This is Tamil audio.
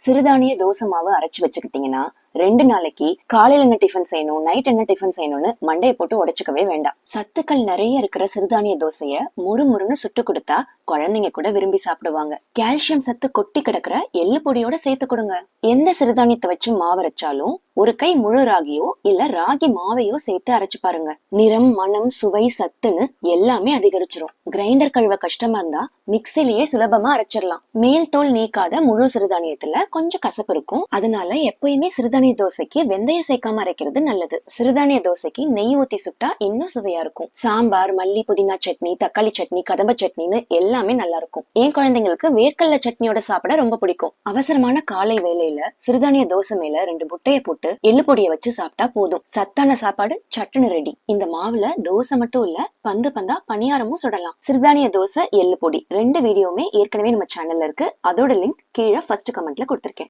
சிறுதானிய தோசை மாவு அரைச்சு வச்சுக்கிட்டீங்கன்னா 2 நாளைக்கு காலையில என்ன டிஃபன் செய்யணும், நைட் என்ன டிஃபன் செய்யணும்னு மண்டையை போட்டு உடைச்சுக்கவே வேண்டாம். சத்துக்கள் நிறைய இருக்கிற சிறுதானிய தோசைய முறுமுறுன்னு சுட்டு கொடுத்தா குழந்தைங்க கூட விரும்பி சாப்பிடுவாங்க. கால்சியம் சத்து கொட்டி கிடக்குற எள்ளு பொடியோட சேர்த்து கொடுங்க. எந்த சிறுதானியத்தை வச்சு மாவு அரைச்சாலும் ஒரு கை முழு ராகியோ இல்ல ராகி மாவையோ சேர்த்து அரைச்சு பாருங்க. நிறம், மனம், சுவை, சத்துன்னு எல்லாமே அதிகரிச்சிரும். கிரைண்டர் கழுவ கஷ்டமா இருந்தா மிக்சிலேயே சுலபமா அரைச்சிடலாம். மேல் தோல் நீக்காத முழு சிறுதானியத்துல கொஞ்சம் கசப்பு இருக்கும். அதனால எப்பயுமே சிறுதானிய தோசைக்கு வெந்தயம் சேர்க்காம அரைக்கிறது நல்லது. சிறுதானிய தோசைக்கு நெய் ஊத்தி சுட்டா இன்னும் சுவையா இருக்கும். சாம்பார், மல்லி, புதினா சட்னி, தக்காளி சட்னி, கதம்ப சட்னின்னு எல்லாமே நல்லா இருக்கும். என் குழந்தைங்களுக்கு வேர்க்கடலை சட்னியோட சாப்பிட ரொம்ப பிடிக்கும். அவசரமான காலை வேலையில சிறுதானிய தோசை மேல 2 முட்டைய போட்டு எள்ளு பொடியை வச்சு சாப்பிட்டா போதும். சத்தான சாப்பாடு சட்டுன்னு ரெடி. இந்த மாவுல தோசை மட்டும் இல்ல, பந்து பந்தா பணியாரமும் சுடலாம். சிறுதானிய தோசை, எள்ளு பொடி 2 வீடியோவுமே ஏற்கனவே நம்ம சேனல்ல இருக்கு. அதோட லிங்க் கீழே ஃபர்ஸ்ட் கமெண்ட்ல கொடுத்திருக்கேன்.